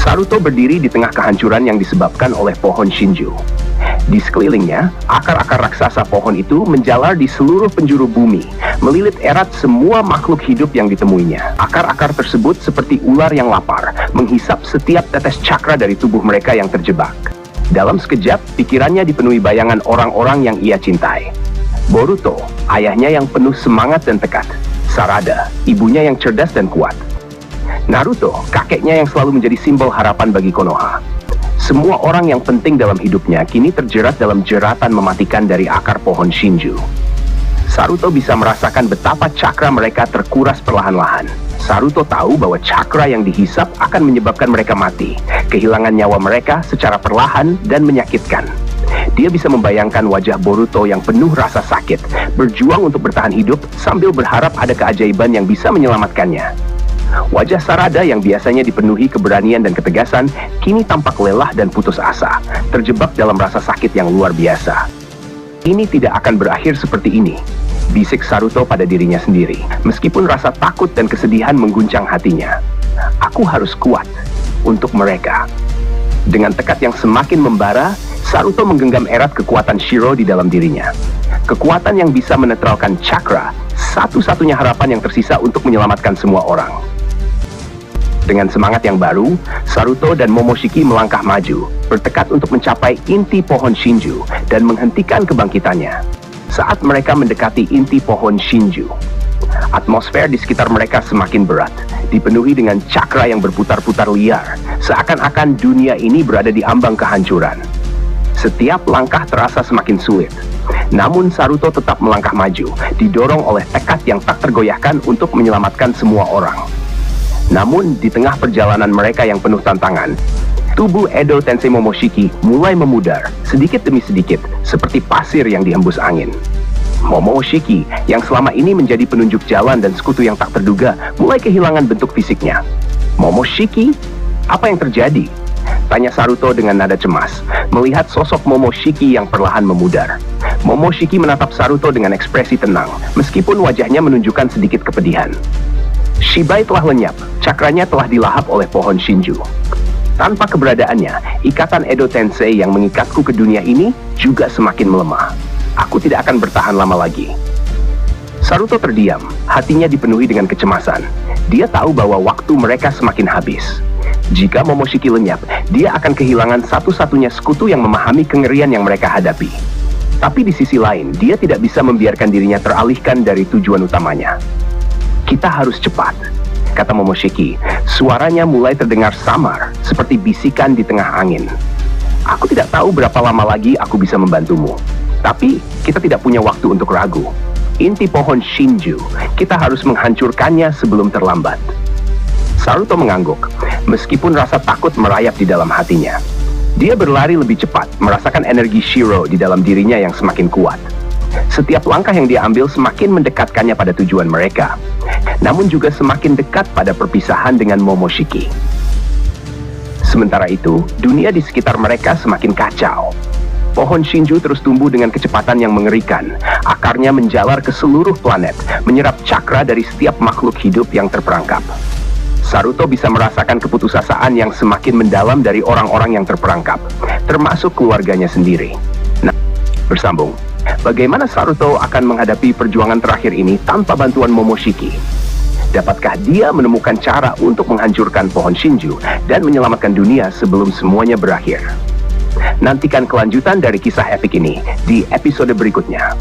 Saruto berdiri di tengah kehancuran yang disebabkan oleh pohon Shinju. Di sekelilingnya, akar-akar raksasa pohon itu menjalar di seluruh penjuru bumi, melilit erat semua makhluk hidup yang ditemuinya. Akar-akar tersebut seperti ular yang lapar, menghisap setiap tetes cakra dari tubuh mereka yang terjebak. Dalam sekejap, pikirannya dipenuhi bayangan orang-orang yang ia cintai. Boruto, ayahnya yang penuh semangat dan tekad. Sarada, ibunya yang cerdas dan kuat. Naruto, kakeknya yang selalu menjadi simbol harapan bagi Konoha. Semua orang yang penting dalam hidupnya kini terjerat dalam jeratan mematikan dari akar pohon Shinju. Saruto bisa merasakan betapa cakra mereka terkuras perlahan-lahan. Saruto tahu bahwa cakra yang dihisap akan menyebabkan mereka mati, kehilangan nyawa mereka secara perlahan dan menyakitkan. Dia bisa membayangkan wajah Boruto yang penuh rasa sakit, berjuang untuk bertahan hidup sambil berharap ada keajaiban yang bisa menyelamatkannya. Wajah Sarada yang biasanya dipenuhi keberanian dan ketegasan, kini tampak lelah dan putus asa, terjebak dalam rasa sakit yang luar biasa. Ini tidak akan berakhir seperti ini, bisik Saruto pada dirinya sendiri, meskipun rasa takut dan kesedihan mengguncang hatinya. Aku harus kuat untuk mereka. Dengan tekad yang semakin membara, Saruto menggenggam erat kekuatan Shiro di dalam dirinya. Kekuatan yang bisa menetralkan cakra, satu-satunya harapan yang tersisa untuk menyelamatkan semua orang. Dengan semangat yang baru, Saruto dan Momoshiki melangkah maju, bertekad untuk mencapai inti pohon Shinju dan menghentikan kebangkitannya. Saat mereka mendekati inti pohon Shinju, atmosfer di sekitar mereka semakin berat, dipenuhi dengan cakra yang berputar-putar liar, seakan-akan dunia ini berada di ambang kehancuran. Setiap langkah terasa semakin sulit, namun Saruto tetap melangkah maju, didorong oleh tekad yang tak tergoyahkan untuk menyelamatkan semua orang. Namun, di tengah perjalanan mereka yang penuh tantangan, tubuh Edo Tensei Momoshiki mulai memudar, sedikit demi sedikit, seperti pasir yang dihembus angin. Momoshiki, yang selama ini menjadi penunjuk jalan dan sekutu yang tak terduga, mulai kehilangan bentuk fisiknya. Momoshiki? Apa yang terjadi? Tanya Saruto dengan nada cemas, melihat sosok Momoshiki yang perlahan memudar. Momoshiki menatap Saruto dengan ekspresi tenang, meskipun wajahnya menunjukkan sedikit kepedihan. Shibai telah lenyap, cakranya telah dilahap oleh pohon Shinju. Tanpa keberadaannya, ikatan Edo Tensei yang mengikatku ke dunia ini juga semakin melemah. Aku tidak akan bertahan lama lagi. Saruto terdiam, hatinya dipenuhi dengan kecemasan. Dia tahu bahwa waktu mereka semakin habis. Jika Momoshiki lenyap, dia akan kehilangan satu-satunya sekutu yang memahami kengerian yang mereka hadapi. Tapi di sisi lain, dia tidak bisa membiarkan dirinya teralihkan dari tujuan utamanya. Kita harus cepat, kata Momoshiki. Suaranya mulai terdengar samar, seperti bisikan di tengah angin. Aku tidak tahu berapa lama lagi aku bisa membantumu. Tapi, kita tidak punya waktu untuk ragu. Inti pohon Shinju, kita harus menghancurkannya sebelum terlambat. Saruto mengangguk, meskipun rasa takut merayap di dalam hatinya. Dia berlari lebih cepat, merasakan energi Shiro di dalam dirinya yang semakin kuat. Setiap langkah yang dia ambil semakin mendekatkannya pada tujuan mereka, namun juga semakin dekat pada perpisahan dengan Momoshiki. Sementara itu, dunia di sekitar mereka semakin kacau. Pohon Shinju terus tumbuh dengan kecepatan yang mengerikan. Akarnya menjalar ke seluruh planet, menyerap cakra dari setiap makhluk hidup yang terperangkap. Saruto bisa merasakan keputusasaan yang semakin mendalam dari orang-orang yang terperangkap, termasuk keluarganya sendiri. Nah, bersambung. Bagaimana Saruto akan menghadapi perjuangan terakhir ini tanpa bantuan Momoshiki? Dapatkah dia menemukan cara untuk menghancurkan pohon Shinju dan menyelamatkan dunia sebelum semuanya berakhir? Nantikan kelanjutan dari kisah epik ini di episode berikutnya.